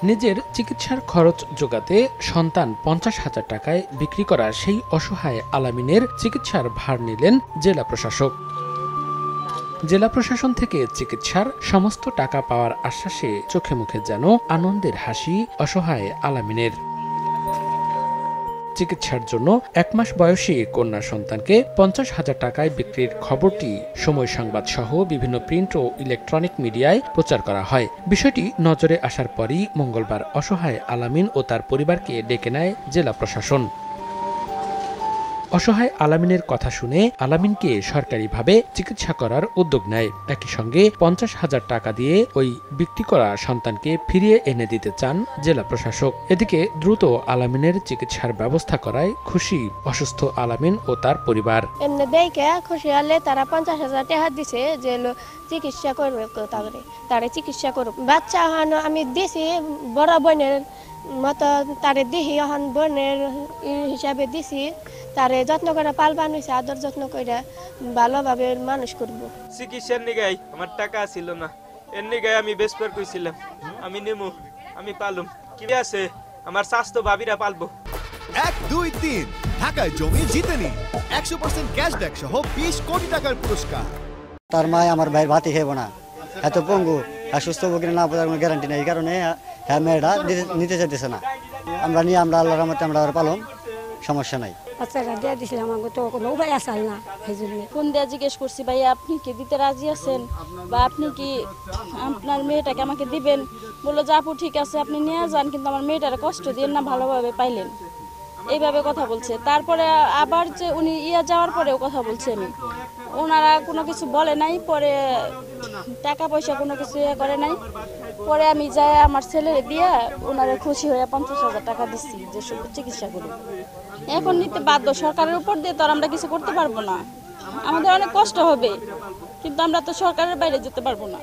নিজের চিকিৎসার খরচ জোগাতে সন্তান 50,000 টাকায় বিক্রি করা সেই অসহায় আলামিনের চিকিৎসার ভার নিলেন জেলা প্রশাসক। জেলা প্রশাসন থেকে চিকিৎসার সমস্ত টাকা পাওয়ার আশ্বাসে চোখে মুখে যেন আনন্দের হাসি অসহায় আলামিনের। চিকিৎসার জন্য 1 মাস বয়সী কন্যা সন্তানকে 50,000 টাকায় বিক্রির খবরটি সময় সংবাদ সহ বিভিন্ন প্রিন্ট ও ইলেকট্রনিক মিডিয়ায় প্রচার করা হয়। বিষয়টি নজরে আসার পরই মঙ্গলবার অসহায় আলামিন ও তার পরিবারকে ডেকে নেয় জেলা প্রশাসন। অসহায় আলামিনের কথা শুনে আলামিনকে সরকারিভাবে চিকিৎসা করার উদ্যোগ নেয়। একই সঙ্গে 50,000 টাকা দিয়ে ওই বিক্রি করা সন্তানকে ফিরিয়ে এনে দিতে চান জেলা প্রশাসক। এদিকে দ্রুত আলামিনের চিকিৎসার ব্যবস্থা করায় খুশি অসুস্থ আলামিন ও তার পরিবার। এমনি দেখে খুশি হলে তারা 50,000 টাকা দিছে যে চিকিৎসা করবে, তারে চিকিৎসা করুক। বাচ্চা আমি দিছি বড় বোনের মতো তারে দিহি, এখন বোনের হিসাবে দিছি। তারে যত্ন করে পালবান হয়েছে, আদর যত্ন করে ভালোভাবে মানুষ করবো। চিকিৎসার নিগাই আমার টাকা ছিল না, এর নিগাই আমি বেসপার কইছিলাম আমি নেমু, আমি পালুম। কি আছে আমার স্বাস্থ্য ভাবিরা পালবো। 1, 2, 3 ঢাকায় জমি জিতে নি 100% ক্যাশব্যাক সহ 20 কোটি টাকার পুরস্কার। তার মা আমার ভাই ভাতই খাইব না, এত পঙ্গু আর সুস্থ হবো কিনা না বোঝার কোনো গ্যারান্টি নেই। এই কারণে হ্যাঁ মেয়েটা নিতে চাইতেছে না। আমরা নিয়ে আমরা আল্লাহর রহমতে আমরা পালন, সমস্যা নাই। বাচ্চাটা দিয়ে দিয়েছিলাম, আমাকে তো কোনো উপায় আসাল না। এই জন্য ফোন দিয়ে জিজ্ঞেস করছি, ভাই আপনি কি দিতে রাজি আছেন বা আপনি কি আপনার মেয়েটাকে আমাকে দিবেন? বললো যে আপু ঠিক আছে আপনি নিয়ে যান, কিন্তু আমার মেয়েটার কষ্ট দিয়ে না ভালোভাবে পাইলেন, এইভাবে কথা বলছে। তারপরে আবার যে উনি যাওয়ার পরেও কথা বলছে, আমি ওনারা কোনো কিছু বলে নাই। পরে টাকা পয়সা কোনো কিছু করে নাই। পরে আমি যাই আমার ছেলেরে দিয়ে ওনারা খুশি হয়ে 50,000 টাকা দিচ্ছি যে চিকিৎসা করুন। এখন নিতে বাধ্য, সরকারের উপর দিয়ে তো আর আমরা কিছু করতে পারবো না। আমাদের অনেক কষ্ট হবে, কিন্তু আমরা তো সরকারের বাইরে যেতে পারবো না।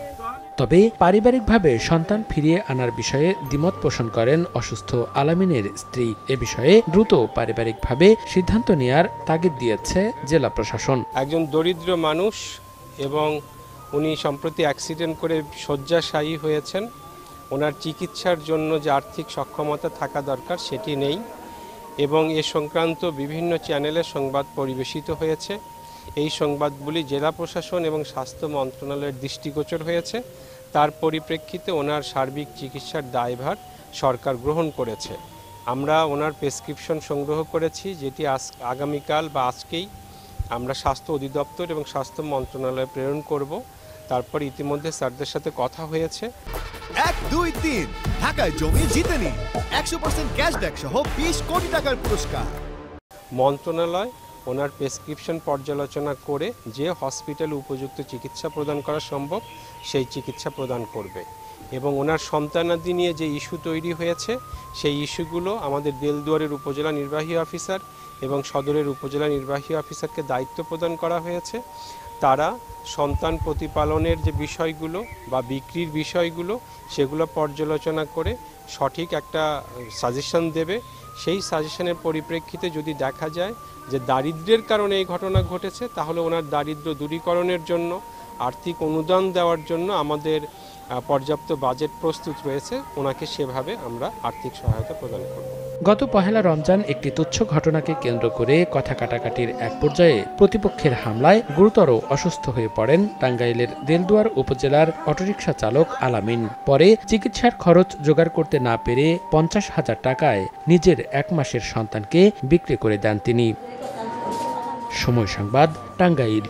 তবে পারিবারিকভাবে সন্তান ফিরিয়ে আনার বিষয়ে দ্বিমত পোষণ করেন অসুস্থ আলামিনের স্ত্রী। এ বিষয়ে দ্রুত পারিবারিকভাবে সিদ্ধান্ত নেয়ার তাগিদ দিয়েছে জেলা প্রশাসন। একজন দরিদ্র মানুষ এবং উনি সম্প্রতি অ্যাক্সিডেন্ট করে শয্যাশায়ী হয়েছেন। ওনার চিকিৎসার জন্য যে আর্থিক সক্ষমতা থাকা দরকার সেটি নেই এবং এ সংক্রান্ত বিভিন্ন চ্যানেলে সংবাদ পরিবেশিত হয়েছে। এই সংবাদগুলি জেলা প্রশাসন এবং স্বাস্থ্য মন্ত্রণালয়ের দৃষ্টিগোচর হয়েছে। তার পরিপ্রেক্ষিতে ওনার সার্বিক চিকিৎসার দায়ভার সরকার গ্রহণ করেছে। আমরা ওনার প্রেসক্রিপশন সংগ্রহ করেছি, যেটি আগামীকাল বা আজকেই আমরা স্বাস্থ্য অধিদপ্তর এবং স্বাস্থ্য মন্ত্রণালয়ে প্রেরণ করব। তারপর ইতিমধ্যে স্যারদের সাথে কথা হয়েছে। 1, 2, 3 ঢাকায় জমি জিতে নি 100% ক্যাশব্যাক সহ 20 কোটি টাকার পুরস্কার। মন্ত্রণালয় ওনার প্রেসক্রিপশন পর্যালোচনা করে যে হসপিটালে উপযুক্ত চিকিৎসা প্রদান করা সম্ভব সেই চিকিৎসা প্রদান করবে এবং ওনার সন্তানাদি নিয়ে যে ইস্যু তৈরি হয়েছে সেই ইস্যুগুলো আমাদের দেলদুয়ারের উপজেলা নির্বাহী অফিসার এবং সদরের উপজেলা নির্বাহী অফিসারকে দায়িত্ব প্রদান করা হয়েছে। তারা সন্তান প্রতিপালনের যে বিষয়গুলো বা বিক্রির বিষয়গুলো সেগুলো পর্যালোচনা করে সঠিক একটা সাজেশন দেবে। সেই সাজেশনের পরিপ্রেক্ষিতে যদি দেখা যায় যে দারিদ্র্যের কারণে এই ঘটনা ঘটেছে, তাহলে ওনার দারিদ্র্য দূরীকরণের জন্য আর্থিক অনুদান দেওয়ার জন্য আমাদের পর্যাপ্ত বাজেট প্রস্তুত রয়েছে। ওনাকে সেভাবে আমরা আর্থিক সহায়তা প্রদান করব। গত পহেলা রমজান একটি তুচ্ছ ঘটনাকে কেন্দ্র করে কথা কাটাকাটির এক পর্যায়ে প্রতিপক্ষের হামলায় গুরুতর অসুস্থ হয়ে পড়েন টাঙ্গাইলের দেলদুয়ার উপজেলার অটোরিকশা চালক আলামিন। পরে চিকিৎসার খরচ জোগাড় করতে না পেরে 50,000 টাকায় নিজের 1 মাসের সন্তানকে বিক্রি করে দেন তিনি। সময় সংবাদ, টাঙ্গাইল।